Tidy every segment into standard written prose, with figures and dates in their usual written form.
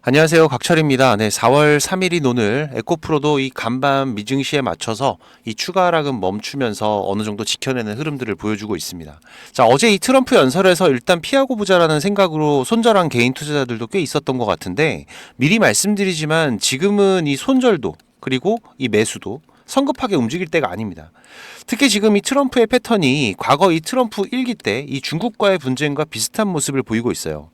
안녕하세요. 각철입니다. 네, 4월 3일인 오늘 에코프로도 이 간밤 미증시에 맞춰서 이 추가 하락은 멈추면서 어느 정도 지켜내는 흐름들을 보여주고 있습니다. 자, 어제 이 트럼프 연설에서 일단 피하고 보자라는 생각으로 손절한 개인 투자자들도 꽤 있었던 것 같은데, 미리 말씀드리지만 지금은 이 손절도 그리고 이 매수도 성급하게 움직일 때가 아닙니다. 특히 지금 이 트럼프의 패턴이 과거 이 트럼프 1기 때 이 중국과의 분쟁과 비슷한 모습을 보이고 있어요.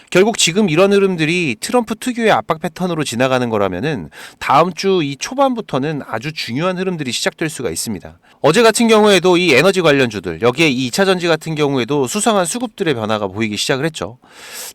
결국 지금 이런 흐름들이 트럼프 특유의 압박 패턴으로 지나가는 거라면은 다음 주 이 초반부터는 아주 중요한 흐름들이 시작될 수가 있습니다. 어제 같은 경우에도 이 에너지 관련주들, 여기에 이 2차 전지 같은 경우에도 수상한 수급들의 변화가 보이기 시작을 했죠.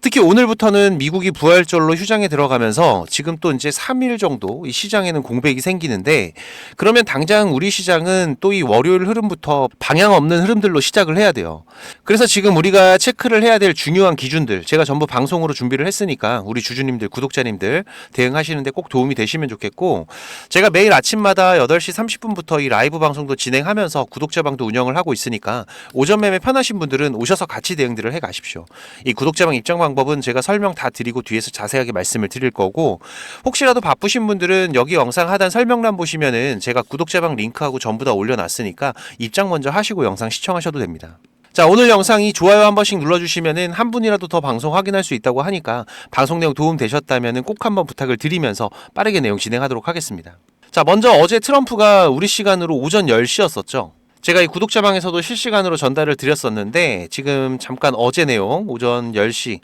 특히 오늘부터는 미국이 부활절로 휴장에 들어가면서 지금 또 이제 3일 정도 이 시장에는 공백이 생기는데, 그러면 당장 우리 시장은 또 이 월요일 흐름부터 방향 없는 흐름들로 시작을 해야 돼요. 그래서 지금 우리가 체크를 해야 될 중요한 기준들, 제가 전부 방송으로 준비를 했으니까 우리 주주님들, 구독자님들 대응하시는데 꼭 도움이 되시면 좋겠고, 제가 매일 아침마다 8시 30분부터 이 라이브 방송도 진행하면서 구독자방도 운영을 하고 있으니까 오전 매매 편하신 분들은 오셔서 같이 대응들을 해 가십시오. 이 구독자방 입장 방법은 제가 설명 다 드리고 뒤에서 자세하게 말씀을 드릴 거고, 혹시라도 바쁘신 분들은 여기 영상 하단 설명란 보시면은 제가 구독자방 링크하고 전부 다 올려놨으니까 입장 먼저 하시고 영상 시청하셔도 됩니다. 자, 오늘 영상이 좋아요 한 번씩 눌러주시면은 한 분이라도 더 방송 확인할 수 있다고 하니까 방송 내용 도움 되셨다면은 꼭 한번 부탁을 드리면서 빠르게 내용 진행하도록 하겠습니다. 자, 먼저 어제 트럼프가 우리 시간으로 오전 10시였었죠. 제가 이 구독자방에서도 실시간으로 전달을 드렸었는데, 지금 잠깐 어제 내용 오전 10시.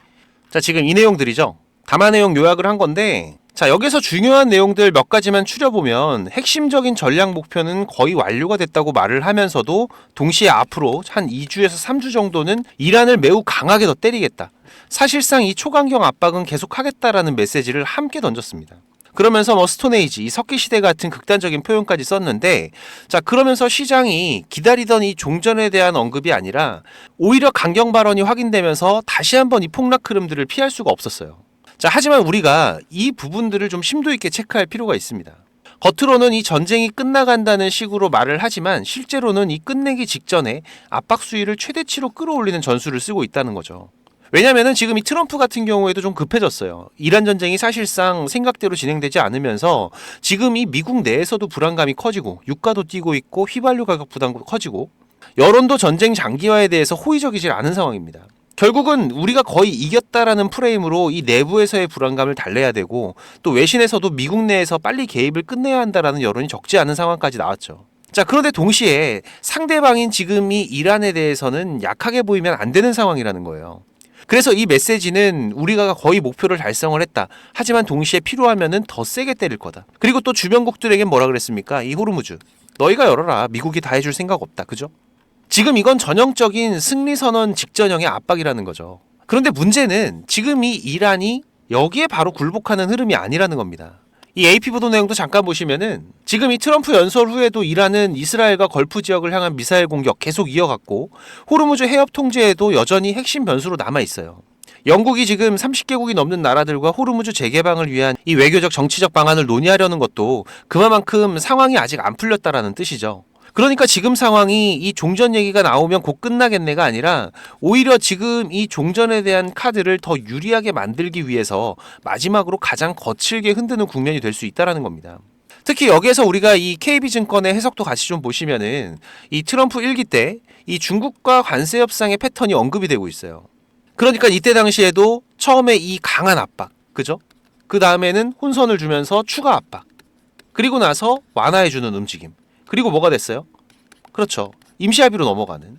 자, 지금 이 내용들이죠. 담화 내용 요약을 한 건데, 자, 여기서 중요한 내용들 몇 가지만 추려보면 핵심적인 전략 목표는 거의 완료가 됐다고 말을 하면서도 동시에 앞으로 한 2주에서 3주 정도는 이란을 매우 강하게 더 때리겠다. 사실상 이 초강경 압박은 계속하겠다라는 메시지를 함께 던졌습니다. 그러면서 스톤에이지, 이 석기시대 같은 극단적인 표현까지 썼는데, 자, 그러면서 시장이 기다리던 이 종전에 대한 언급이 아니라 오히려 강경 발언이 확인되면서 다시 한번 이 폭락 흐름들을 피할 수가 없었어요. 자, 하지만 우리가 이 부분들을 좀 심도 있게 체크할 필요가 있습니다. 겉으로는 이 전쟁이 끝나간다는 식으로 말을 하지만 실제로는 이 끝내기 직전에 압박 수위를 최대치로 끌어올리는 전술을 쓰고 있다는 거죠. 왜냐면은 지금 이 트럼프 같은 경우에도 좀 급해졌어요. 이란 전쟁이 사실상 생각대로 진행되지 않으면서 지금 이 미국 내에서도 불안감이 커지고, 유가도 뛰고 있고, 휘발유 가격 부담도 커지고, 여론도 전쟁 장기화에 대해서 호의적이지 않은 상황입니다. 결국은 우리가 거의 이겼다라는 프레임으로 이 내부에서의 불안감을 달래야 되고, 또 외신에서도 미국 내에서 빨리 개입을 끝내야 한다라는 여론이 적지 않은 상황까지 나왔죠. 자, 그런데 동시에 상대방인 지금 이 이란에 대해서는 약하게 보이면 안 되는 상황이라는 거예요. 그래서 이 메시지는 우리가 거의 목표를 달성을 했다. 하지만 동시에 필요하면은 더 세게 때릴 거다. 그리고 또 주변국들에겐 뭐라 그랬습니까? 이 호르무즈, 너희가 열어라. 미국이 다 해줄 생각 없다. 그죠? 지금 이건 전형적인 승리선언 직전형의 압박이라는 거죠. 그런데 문제는 지금 이 이란이 여기에 바로 굴복하는 흐름이 아니라는 겁니다. 이 AP 보도 내용도 잠깐 보시면은 지금 이 트럼프 연설 후에도 이란은 이스라엘과 걸프 지역을 향한 미사일 공격 계속 이어갔고, 호르무즈 해협 통제에도 여전히 핵심 변수로 남아 있어요. 영국이 지금 30개국이 넘는 나라들과 호르무즈 재개방을 위한 이 외교적 정치적 방안을 논의하려는 것도 그만큼 상황이 아직 안 풀렸다라는 뜻이죠. 그러니까 지금 상황이 이 종전 얘기가 나오면 곧 끝나겠네가 아니라 오히려 지금 이 종전에 대한 카드를 더 유리하게 만들기 위해서 마지막으로 가장 거칠게 흔드는 국면이 될 수 있다는 겁니다. 특히 여기에서 우리가 이 KB증권의 해석도 같이 좀 보시면은 이 트럼프 1기 때 이 중국과 관세 협상의 패턴이 언급이 되고 있어요. 그러니까 이때 당시에도 처음에 이 강한 압박, 그죠? 그 다음에는 혼선을 주면서 추가 압박, 그리고 나서 완화해주는 움직임, 그리고 뭐가 됐어요? 그렇죠. 임시합의로 넘어가는.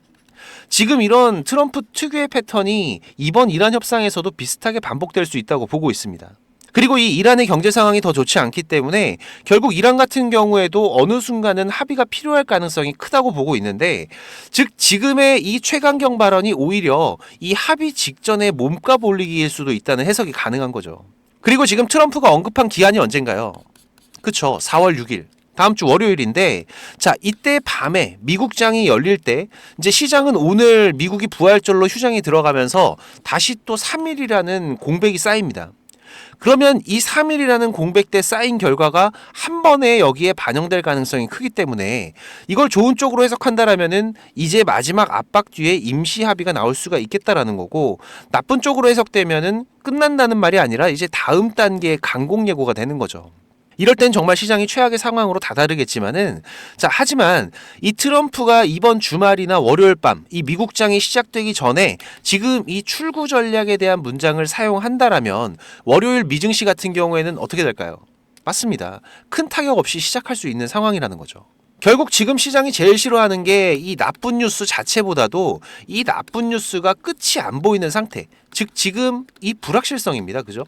지금 이런 트럼프 특유의 패턴이 이번 이란 협상에서도 비슷하게 반복될 수 있다고 보고 있습니다. 그리고 이 이란의 경제 상황이 더 좋지 않기 때문에 결국 이란 같은 경우에도 어느 순간은 합의가 필요할 가능성이 크다고 보고 있는데, 즉 지금의 이 최강경 발언이 오히려 이 합의 직전에 몸값 올리기일 수도 있다는 해석이 가능한 거죠. 그리고 지금 트럼프가 언급한 기한이 언젠가요? 그쵸, 4월 6일. 다음 주 월요일인데, 자, 이때 밤에 미국장이 열릴 때 이제 시장은 오늘 미국이 부활절로 휴장이 들어가면서 다시 또 3일이라는 공백이 쌓입니다. 그러면 이 3일이라는 공백대 쌓인 결과가 한 번에 여기에 반영될 가능성이 크기 때문에 이걸 좋은 쪽으로 해석한다라면은 이제 마지막 압박 뒤에 임시 합의가 나올 수가 있겠다라는 거고, 나쁜 쪽으로 해석되면은 끝난다는 말이 아니라 이제 다음 단계의 강공 예고가 되는 거죠. 이럴 땐 정말 시장이 최악의 상황으로 다다르겠지만은, 자, 하지만 이 트럼프가 이번 주말이나 월요일 밤 이 미국장이 시작되기 전에 지금 이 출구 전략에 대한 문장을 사용한다라면 월요일 미증시 같은 경우에는 어떻게 될까요? 맞습니다. 큰 타격 없이 시작할 수 있는 상황이라는 거죠. 결국 지금 시장이 제일 싫어하는 게 이 나쁜 뉴스 자체보다도 이 나쁜 뉴스가 끝이 안 보이는 상태, 즉 지금 이 불확실성입니다. 그죠?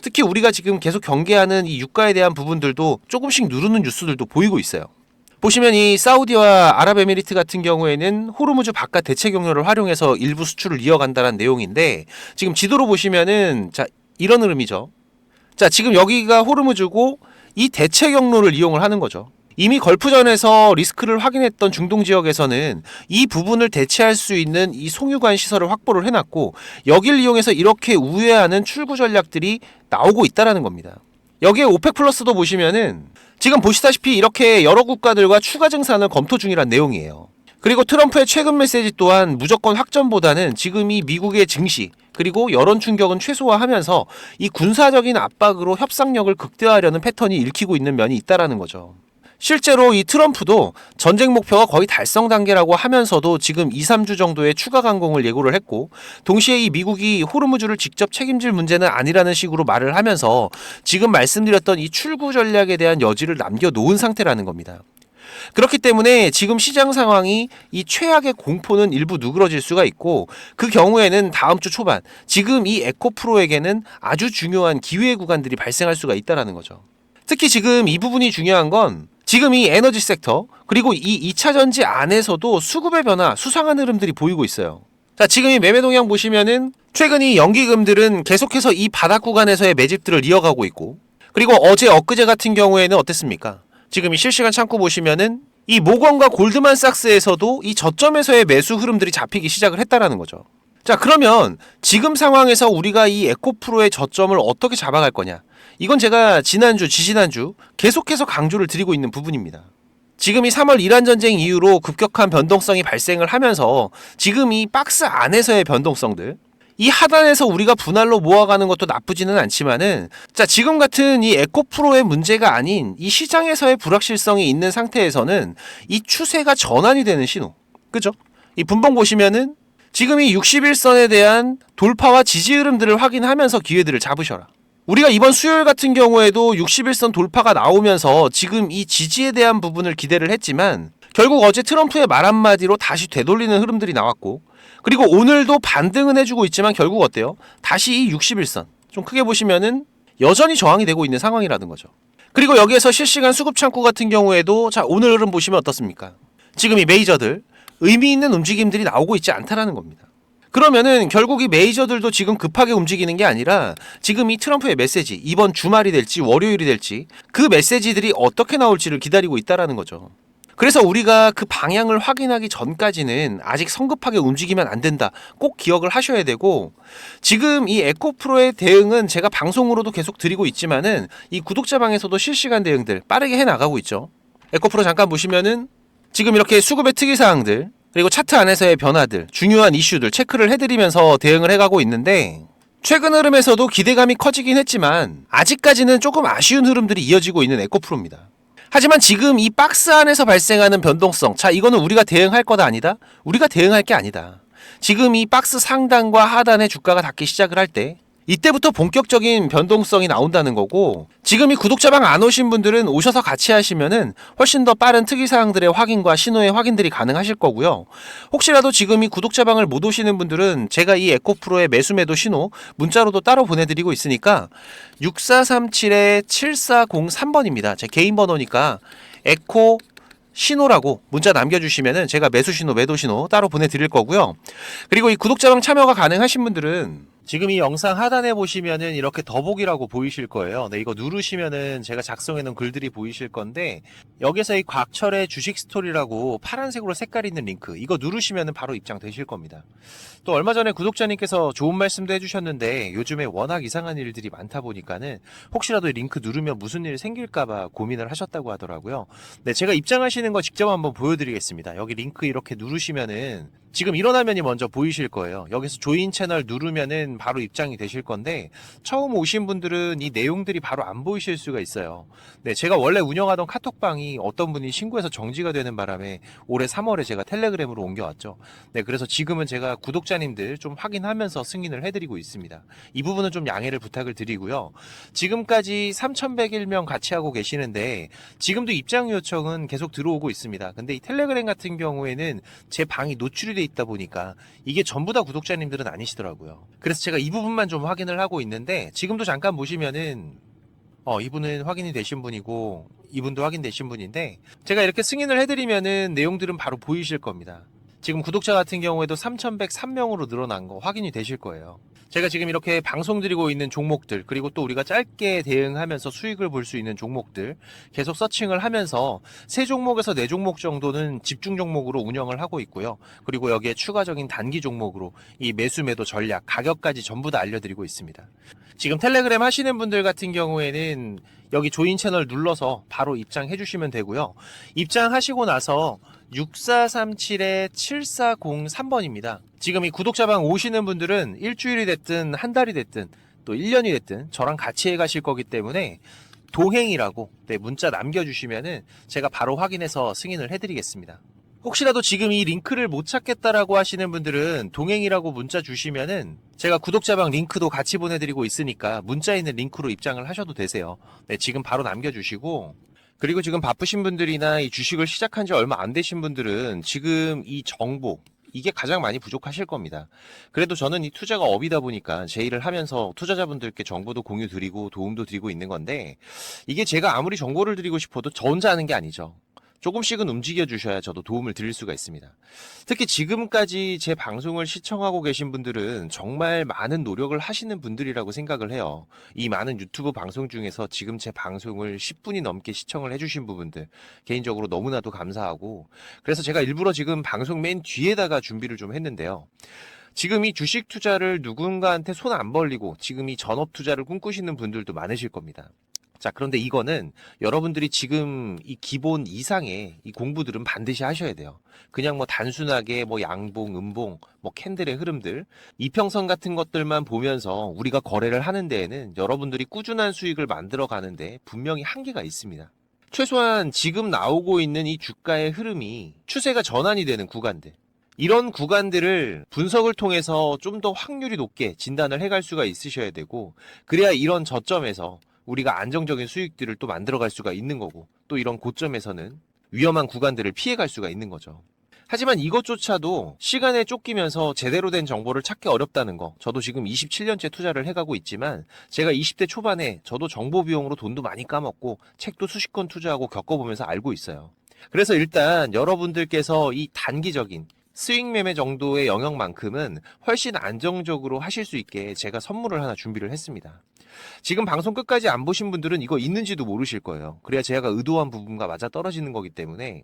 특히 우리가 지금 계속 경계하는 이 유가에 대한 부분들도 조금씩 누르는 뉴스들도 보이고 있어요. 보시면 이 사우디와 아랍에미리트 같은 경우에는 호르무즈 바깥 대체 경로를 활용해서 일부 수출을 이어간다는 내용인데, 지금 지도로 보시면은 자, 이런 흐름이죠. 자, 지금 여기가 호르무즈고 이 대체 경로를 이용을 하는 거죠. 이미 걸프전에서 리스크를 확인했던 중동 지역에서는 이 부분을 대체할 수 있는 이 송유관 시설을 확보를 해놨고, 여기를 이용해서 이렇게 우회하는 출구 전략들이 나오고 있다는 겁니다. 여기에 오펙 플러스도 보시면은 지금 보시다시피 이렇게 여러 국가들과 추가 증산을 검토 중이란 내용이에요. 그리고 트럼프의 최근 메시지 또한 무조건 확전보다는 지금 이 미국의 증시 그리고 여론 충격은 최소화하면서 이 군사적인 압박으로 협상력을 극대화하려는 패턴이 읽히고 있는 면이 있다는 거죠. 실제로 이 트럼프도 전쟁 목표가 거의 달성 단계라고 하면서도 지금 2, 3주 정도의 추가 강공을 예고를 했고, 동시에 이 미국이 호르무즈를 직접 책임질 문제는 아니라는 식으로 말을 하면서 지금 말씀드렸던 이 출구 전략에 대한 여지를 남겨놓은 상태라는 겁니다. 그렇기 때문에 지금 시장 상황이 이 최악의 공포는 일부 누그러질 수가 있고, 그 경우에는 다음 주 초반 지금 이 에코프로에게는 아주 중요한 기회 구간들이 발생할 수가 있다는 거죠. 특히 지금 이 부분이 중요한 건 지금 이 에너지 섹터 그리고 이 2차 전지 안에서도 수급의 변화, 수상한 흐름들이 보이고 있어요. 자, 지금 이 매매 동향 보시면은 최근 이 연기금들은 계속해서 이 바닥 구간에서의 매집들을 이어가고 있고, 그리고 어제 엊그제 같은 경우에는 어땠습니까? 지금 이 실시간 창구 보시면은 이 모건과 골드만삭스에서도 이 저점에서의 매수 흐름들이 잡히기 시작을 했다라는 거죠. 자, 그러면 지금 상황에서 우리가 이 에코프로의 저점을 어떻게 잡아갈 거냐? 이건 제가 지난주, 지지난주 계속해서 강조를 드리고 있는 부분입니다. 지금 이 3월 이란 전쟁 이후로 급격한 변동성이 발생을 하면서 지금 이 박스 안에서의 변동성들, 이 하단에서 우리가 분할로 모아가는 것도 나쁘지는 않지만은, 자, 지금 같은 이 에코프로의 문제가 아닌 이 시장에서의 불확실성이 있는 상태에서는 이 추세가 전환이 되는 신호, 그죠? 이 분봉 보시면은 지금 이 61선에 대한 돌파와 지지 흐름들을 확인하면서 기회들을 잡으셔라. 우리가 이번 수요일 같은 경우에도 61선 돌파가 나오면서 지금 이 지지에 대한 부분을 기대를 했지만, 결국 어제 트럼프의 말 한마디로 다시 되돌리는 흐름들이 나왔고, 그리고 오늘도 반등은 해주고 있지만 결국 어때요? 다시 이 61선 좀 크게 보시면은 여전히 저항이 되고 있는 상황이라는 거죠. 그리고 여기에서 실시간 수급 창구 같은 경우에도 자, 오늘 흐름 보시면 어떻습니까? 지금 이 메이저들 의미 있는 움직임들이 나오고 있지 않다라는 겁니다. 그러면은 결국 이 메이저들도 지금 급하게 움직이는 게 아니라 지금 이 트럼프의 메시지, 이번 주말이 될지 월요일이 될지 그 메시지들이 어떻게 나올지를 기다리고 있다라는 거죠. 그래서 우리가 그 방향을 확인하기 전까지는 아직 성급하게 움직이면 안 된다. 꼭 기억을 하셔야 되고, 지금 이 에코프로의 대응은 제가 방송으로도 계속 드리고 있지만은 이 구독자방에서도 실시간 대응들 빠르게 해나가고 있죠. 에코프로 잠깐 보시면은 지금 이렇게 수급의 특이사항들 그리고 차트 안에서의 변화들, 중요한 이슈들 체크를 해드리면서 대응을 해가고 있는데, 최근 흐름에서도 기대감이 커지긴 했지만 아직까지는 조금 아쉬운 흐름들이 이어지고 있는 에코프로입니다. 하지만 지금 이 박스 안에서 발생하는 변동성, 자, 이거는 우리가 대응할 거다 아니다? 우리가 대응할 게 아니다. 지금 이 박스 상단과 하단의 주가가 닿기 시작을 할 때 이때부터 본격적인 변동성이 나온다는 거고, 지금 이 구독자방 안 오신 분들은 오셔서 같이 하시면은 훨씬 더 빠른 특이사항들의 확인과 신호의 확인들이 가능하실 거고요. 혹시라도 지금 이 구독자방을 못 오시는 분들은 제가 이 에코프로의 매수매도 신호 문자로도 따로 보내드리고 있으니까 6437-7403번입니다. 제 개인 번호니까 에코 신호라고 문자 남겨주시면은 제가 매수 신호, 매도 신호 따로 보내드릴 거고요. 그리고 이 구독자방 참여가 가능하신 분들은 지금 이 영상 하단에 보시면은 이렇게 더보기라고 보이실 거예요. 네, 이거 누르시면은 제가 작성해 놓은 글들이 보이실 건데, 여기서 이 곽철의 주식 스토리라고 파란색으로 색깔 있는 링크, 이거 누르시면은 바로 입장되실 겁니다. 또 얼마 전에 구독자님께서 좋은 말씀도 해주셨는데, 요즘에 워낙 이상한 일들이 많다 보니까는 혹시라도 이 링크 누르면 무슨 일 생길까봐 고민을 하셨다고 하더라고요. 네, 제가 입장하시는 거 직접 한번 보여드리겠습니다. 여기 링크 이렇게 누르시면은 지금 이런 화면이 먼저 보이실 거예요. 여기서 조인 채널 누르면은 바로 입장이 되실 건데, 처음 오신 분들은 이 내용들이 바로 안 보이실 수가 있어요. 네, 제가 원래 운영하던 카톡방이 어떤 분이 신고해서 정지가 되는 바람에 올해 3월에 제가 텔레그램으로 옮겨왔죠. 네, 그래서 지금은 제가 구독자님들 좀 확인하면서 승인을 해드리고 있습니다. 이 부분은 좀 양해를 부탁을 드리고요. 지금까지 3,101명 같이 하고 계시는데, 지금도 입장 요청은 계속 들어오고 있습니다. 근데 이 텔레그램 같은 경우에는 제 방이 노출이 돼 있다 보니까 이게 전부 다 구독자님들은 아니시더라고요. 그래서 제가 이 부분만 좀 확인을 하고 있는데, 지금도 잠깐 보시면은 이분은 확인이 되신 분이고 이분도 확인되신 분인데, 제가 이렇게 승인을 해드리면은 내용들은 바로 보이실 겁니다. 지금 구독자 같은 경우에도 3,103명으로 늘어난 거 확인이 되실 거예요. 제가 지금 이렇게 방송 드리고 있는 종목들, 그리고 또 우리가 짧게 대응하면서 수익을 볼 수 있는 종목들 계속 서칭을 하면서 3종목에서 4종목 정도는 집중 종목으로 운영을 하고 있고요. 그리고 여기에 추가적인 단기 종목으로 이 매수 매도 전략, 가격까지 전부 다 알려드리고 있습니다. 지금 텔레그램 하시는 분들 같은 경우에는 여기 조인 채널 눌러서 바로 입장해 주시면 되고요. 입장하시고 나서 6437-7403번입니다. 지금 이 구독자방 오시는 분들은 일주일이 됐든 한 달이 됐든 또 1년이 됐든 저랑 같이 해 가실 거기 때문에 동행이라고 문자 남겨주시면은 제가 바로 확인해서 승인을 해드리겠습니다. 혹시라도 지금 이 링크를 못 찾겠다라고 하시는 분들은 동행이라고 문자 주시면은 제가 구독자방 링크도 같이 보내드리고 있으니까 문자에 있는 링크로 입장을 하셔도 되세요. 네, 지금 바로 남겨주시고, 그리고 지금 바쁘신 분들이나 이 주식을 시작한 지 얼마 안 되신 분들은 지금 이 정보, 이게 가장 많이 부족하실 겁니다. 그래도 저는 이 투자가 업이다 보니까 제 일을 하면서 투자자분들께 정보도 공유 드리고 도움도 드리고 있는 건데, 이게 제가 아무리 정보를 드리고 싶어도 저 혼자 하는 게 아니죠. 조금씩은 움직여 주셔야 저도 도움을 드릴 수가 있습니다. 특히 지금까지 제 방송을 시청하고 계신 분들은 정말 많은 노력을 하시는 분들이라고 생각을 해요. 이 많은 유튜브 방송 중에서 지금 제 방송을 10분이 넘게 시청을 해주신 부분들, 개인적으로 너무나도 감사하고, 그래서 제가 일부러 지금 방송 맨 뒤에다가 준비를 좀 했는데요. 지금 이 주식 투자를 누군가한테 손 안 벌리고 지금 이 전업 투자를 꿈꾸시는 분들도 많으실 겁니다. 자, 그런데 이거는 여러분들이 지금 이 기본 이상의 이 공부들은 반드시 하셔야 돼요. 그냥 뭐 단순하게 뭐 양봉, 음봉, 뭐 캔들의 흐름들, 이평선 같은 것들만 보면서 우리가 거래를 하는 데에는 여러분들이 꾸준한 수익을 만들어 가는데 분명히 한계가 있습니다. 최소한 지금 나오고 있는 이 주가의 흐름이 추세가 전환이 되는 구간들, 이런 구간들을 분석을 통해서 좀 더 확률이 높게 진단을 해갈 수가 있으셔야 되고, 그래야 이런 저점에서 우리가 안정적인 수익들을 또 만들어갈 수가 있는 거고, 또 이런 고점에서는 위험한 구간들을 피해갈 수가 있는 거죠. 하지만 이것조차도 시간에 쫓기면서 제대로 된 정보를 찾기 어렵다는 거, 저도 지금 27년째 투자를 해가고 있지만 제가 20대 초반에 저도 정보 비용으로 돈도 많이 까먹고 책도 수십 권 투자하고 겪어보면서 알고 있어요. 그래서 일단 여러분들께서 이 단기적인 수익 매매 정도의 영역만큼은 훨씬 안정적으로 하실 수 있게 제가 선물을 하나 준비를 했습니다. 지금 방송 끝까지 안 보신 분들은 이거 있는지도 모르실 거예요. 그래야 제가 의도한 부분과 맞아 떨어지는 거기 때문에.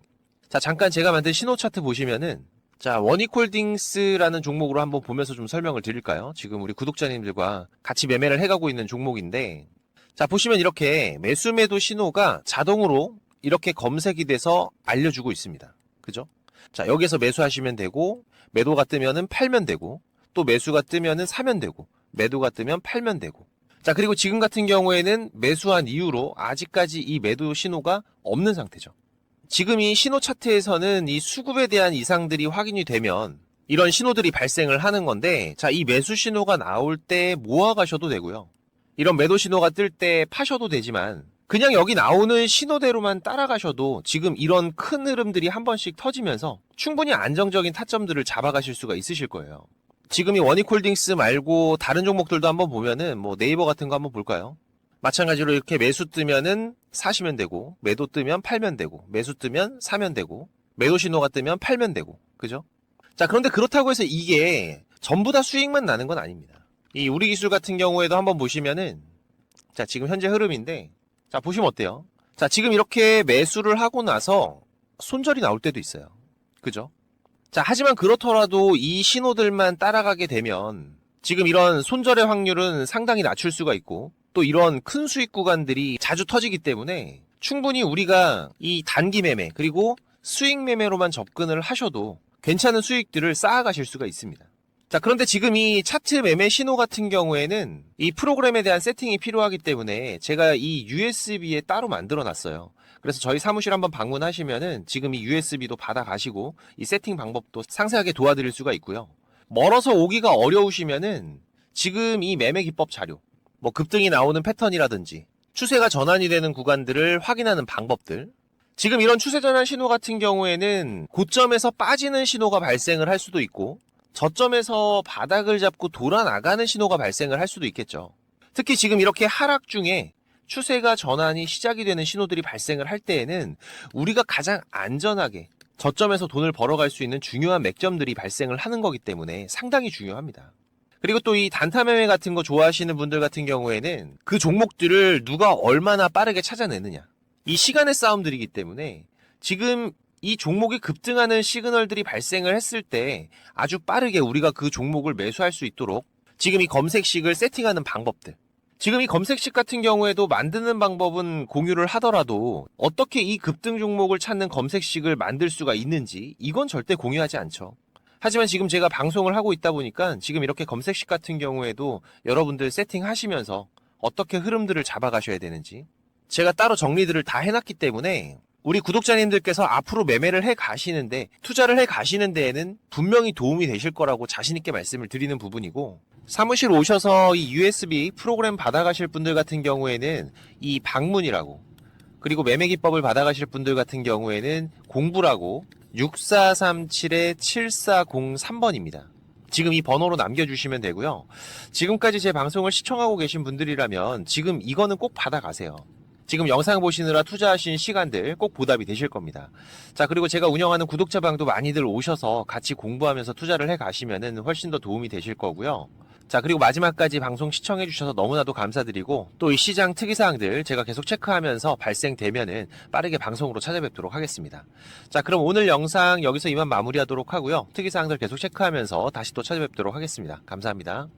자, 잠깐 제가 만든 신호 차트 보시면은, 자, 원익홀딩스라는 종목으로 한번 보면서 좀 설명을 드릴까요? 지금 우리 구독자님들과 같이 매매를 해가고 있는 종목인데, 자, 보시면 이렇게 매수 매도 신호가 자동으로 이렇게 검색이 돼서 알려주고 있습니다. 그죠? 자, 여기서 매수하시면 되고, 매도가 뜨면은 팔면 되고, 또 매수가 뜨면은 사면 되고, 매도가 뜨면 팔면 되고. 자, 그리고 지금 같은 경우에는 매수한 이후로 아직까지 이 매도 신호가 없는 상태죠. 지금 이 신호 차트에서는 이 수급에 대한 이상들이 확인이 되면 이런 신호들이 발생을 하는 건데, 자, 이 매수 신호가 나올 때 모아 가셔도 되고요. 이런 매도 신호가 뜰 때 파셔도 되지만, 그냥 여기 나오는 신호대로만 따라가셔도 지금 이런 큰 흐름들이 한 번씩 터지면서 충분히 안정적인 타점들을 잡아가실 수가 있으실 거예요. 지금 이 원익홀딩스 말고 다른 종목들도 한번 보면은 뭐 네이버 같은 거 한번 볼까요? 마찬가지로 이렇게 매수 뜨면은 사시면 되고, 매도 뜨면 팔면 되고, 매수 뜨면 사면 되고, 매도 신호가 뜨면 팔면 되고, 그죠? 자, 그런데 그렇다고 해서 이게 전부 다 수익만 나는 건 아닙니다. 이 우리 기술 같은 경우에도 한번 보시면은, 자, 지금 현재 흐름인데, 자, 보시면 어때요? 자, 지금 이렇게 매수를 하고 나서 손절이 나올 때도 있어요. 그죠? 자, 하지만 그렇더라도 이 신호들만 따라가게 되면 지금 이런 손절의 확률은 상당히 낮출 수가 있고, 또 이런 큰 수익 구간들이 자주 터지기 때문에 충분히 우리가 이 단기 매매 그리고 수익 매매로만 접근을 하셔도 괜찮은 수익들을 쌓아가실 수가 있습니다. 자, 그런데 지금 이 차트 매매 신호 같은 경우에는 이 프로그램에 대한 세팅이 필요하기 때문에 제가 이 USB에 따로 만들어 놨어요. 그래서 저희 사무실 한번 방문하시면은 지금 이 USB도 받아가시고 이 세팅 방법도 상세하게 도와드릴 수가 있고요. 멀어서 오기가 어려우시면은 지금 이 매매 기법 자료, 뭐 급등이 나오는 패턴이라든지 추세가 전환이 되는 구간들을 확인하는 방법들, 지금 이런 추세 전환 신호 같은 경우에는 고점에서 빠지는 신호가 발생을 할 수도 있고 저점에서 바닥을 잡고 돌아나가는 신호가 발생을 할 수도 있겠죠. 특히 지금 이렇게 하락 중에 추세가 전환이 시작이 되는 신호들이 발생을 할 때에는 우리가 가장 안전하게 저점에서 돈을 벌어갈 수 있는 중요한 맥점들이 발생을 하는 거기 때문에 상당히 중요합니다. 그리고 또 이 단타 매매 같은 거 좋아하시는 분들 같은 경우에는 그 종목들을 누가 얼마나 빠르게 찾아내느냐, 이 시간의 싸움들이기 때문에 지금 이 종목이 급등하는 시그널들이 발생을 했을 때 아주 빠르게 우리가 그 종목을 매수할 수 있도록 지금 이 검색식을 세팅하는 방법들, 지금 이 검색식 같은 경우에도 만드는 방법은 공유를 하더라도 어떻게 이 급등 종목을 찾는 검색식을 만들 수가 있는지 이건 절대 공유하지 않죠. 하지만 지금 제가 방송을 하고 있다 보니까 지금 이렇게 검색식 같은 경우에도 여러분들 세팅하시면서 어떻게 흐름들을 잡아가셔야 되는지 제가 따로 정리들을 다 해놨기 때문에 우리 구독자님들께서 앞으로 매매를 해 가시는데, 투자를 해 가시는 데에는 분명히 도움이 되실 거라고 자신있게 말씀을 드리는 부분이고, 사무실 오셔서 이 USB 프로그램 받아가실 분들 같은 경우에는 이 방문이라고, 그리고 매매 기법을 받아가실 분들 같은 경우에는 공부라고 6437-7403번입니다. 지금 이 번호로 남겨주시면 되고요. 지금까지 제 방송을 시청하고 계신 분들이라면 지금 이거는 꼭 받아가세요. 지금 영상 보시느라 투자하신 시간들 꼭 보답이 되실 겁니다. 자, 그리고 제가 운영하는 구독자방도 많이들 오셔서 같이 공부하면서 투자를 해 가시면은 훨씬 더 도움이 되실 거고요. 자, 그리고 마지막까지 방송 시청해 주셔서 너무나도 감사드리고, 또 이 시장 특이사항들 제가 계속 체크하면서 발생되면은 빠르게 방송으로 찾아뵙도록 하겠습니다. 자, 그럼 오늘 영상 여기서 이만 마무리하도록 하고요. 특이사항들 계속 체크하면서 다시 또 찾아뵙도록 하겠습니다. 감사합니다.